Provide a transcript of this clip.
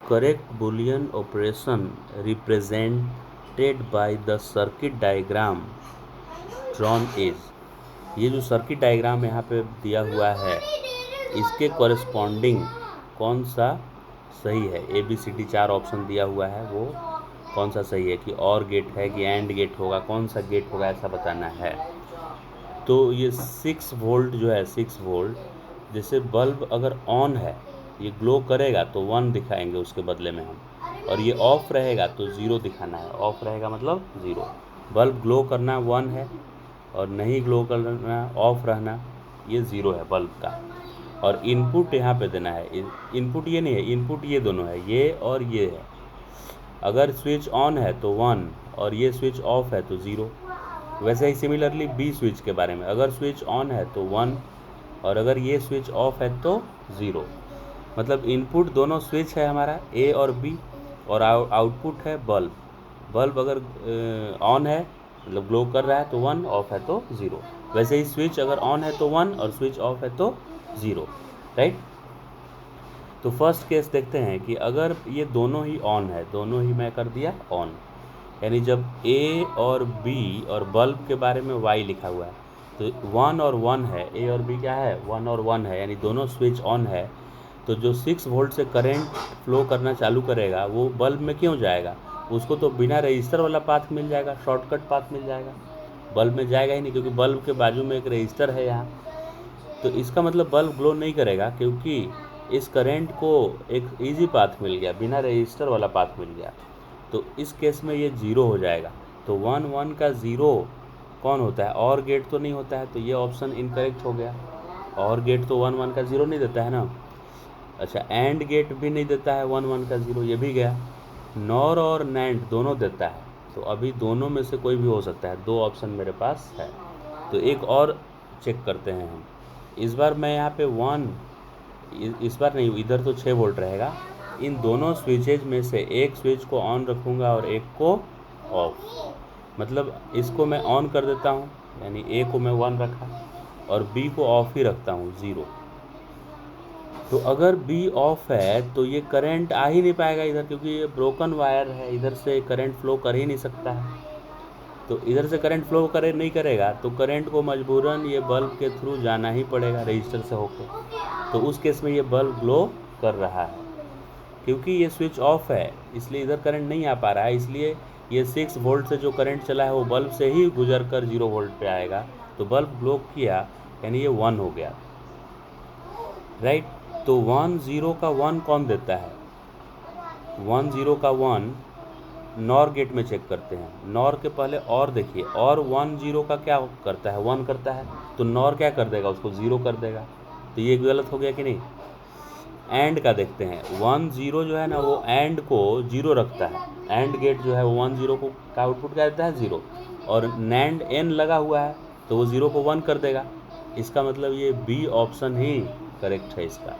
Correct Boolean operation represented by the circuit diagram drawn is. ये जो circuit diagram यहाँ पे दिया हुआ है इसके कॉरेस्पॉन्डिंग कौन सा सही है। A B C D 4 option दिया हुआ है, वो कौन सा सही है कि और गेट है कि एंड गेट होगा, कौन सा गेट होगा ऐसा बताना है। तो ये 6 वोल्ट जो है 6 वोल्ट, जैसे बल्ब अगर ऑन है ये ग्लो करेगा तो 1 दिखाएंगे उसके बदले में हम, और ये ऑफ रहेगा तो 0 दिखाना है। ऑफ रहेगा मतलब 0। बल्ब ग्लो करना 1 है और नहीं ग्लो करना ऑफ रहना ये 0 है बल्ब का। और इनपुट यहाँ पे देना है, इनपुट ये नहीं है, इनपुट ये दोनों है, ये और ये है। अगर स्विच ऑन है तो 1 और ये स्विच ऑफ है तो 0। वैसे ही सिमिलरली बी स्विच के बारे में, अगर स्विच ऑन है तो 1 और अगर ये स्विच ऑफ है तो 0। मतलब इनपुट दोनों स्विच है हमारा ए और बी, और आउटपुट है बल्ब। बल्ब अगर ऑन है मतलब ग्लो कर रहा है तो 1, ऑफ है तो 0। वैसे ही स्विच अगर ऑन है तो 1 और स्विच ऑफ है तो 0, राइट। तो फर्स्ट केस देखते हैं कि अगर ये दोनों ही ऑन है, दोनों ही मैं कर दिया ऑन, यानी जब ए और बी और बल्ब के बारे में वाई लिखा हुआ है तो 1 और 1 है, ए और बी क्या है 1 और 1 है, यानी दोनों स्विच ऑन है। तो जो 6 वोल्ट से करंट फ्लो करना चालू करेगा वो बल्ब में क्यों जाएगा, उसको तो बिना रजिस्टर वाला पाथ मिल जाएगा, शॉर्टकट पाथ मिल जाएगा, बल्ब में जाएगा ही नहीं क्योंकि बल्ब के बाजू में एक रजिस्टर है यहाँ। तो इसका मतलब बल्ब ग्लो नहीं करेगा क्योंकि इस करंट को एक इजी पाथ मिल गया, बिना रजिस्टर वाला पाथ मिल गया। तो इस केस में ये 0 हो जाएगा। तो 1 1 का 0 कौन होता है, और गेट तो नहीं होता है, तो ये ऑप्शन इनकरेक्ट हो गया। और गेट तो 1 1 का 0 नहीं देता है ना। अच्छा, एंड गेट भी नहीं देता है 1 1 का 0, ये भी गया। नॉर और नैंड दोनों देता है, तो अभी दोनों में से कोई भी हो सकता है, 2 ऑप्शन मेरे पास है। तो एक और चेक करते हैं हम। इस बार मैं यहाँ पे 1, इस बार नहीं, इधर तो 6 वोल्ट रहेगा। इन दोनों स्विचेज में से एक स्विच को ऑन रखूँगा और एक को ऑफ। मतलब इसको मैं ऑन कर देता हूँ, यानी ए को मैं 1 रखा और बी को ऑफ ही रखता हूँ 0। तो अगर बी ऑफ है तो ये करंट आ ही नहीं पाएगा इधर, क्योंकि ये ब्रोकन वायर है, इधर से करंट फ्लो कर ही नहीं सकता है। तो इधर से करंट फ्लो करे नहीं करेगा तो करंट को मजबूरन ये बल्ब के थ्रू जाना ही पड़ेगा रजिस्टर से होकर। तो उस केस में ये बल्ब ग्लो कर रहा है। क्योंकि ये स्विच ऑफ है इसलिए इधर करंट नहीं आ पा रहा है, इसलिए ये 6 वोल्ट से जो करंट चला है वो बल्ब से ही गुजर कर 0 वोल्ट पे आएगा। तो बल्ब ग्लो किया यानी ये 1 हो गया, राइट। तो 1 0 का 1 कौन देता है, 1 0 का 1 नॉर गेट में चेक करते हैं। नॉर के पहले और देखिए, और 1 0 का क्या करता है 1 करता है, तो नॉर क्या कर देगा उसको 0 कर देगा। तो ये गलत हो गया कि नहीं। एंड का देखते हैं, 1 0 जो है ना वो एंड को 0 रखता है। एंड गेट जो है वो 1 0 को का आउटपुट क्या देता है 0, और नैंड एन लगा हुआ है तो वो 0 को 1 कर देगा। इसका मतलब ये बी ऑप्शन ही करेक्ट है इसका।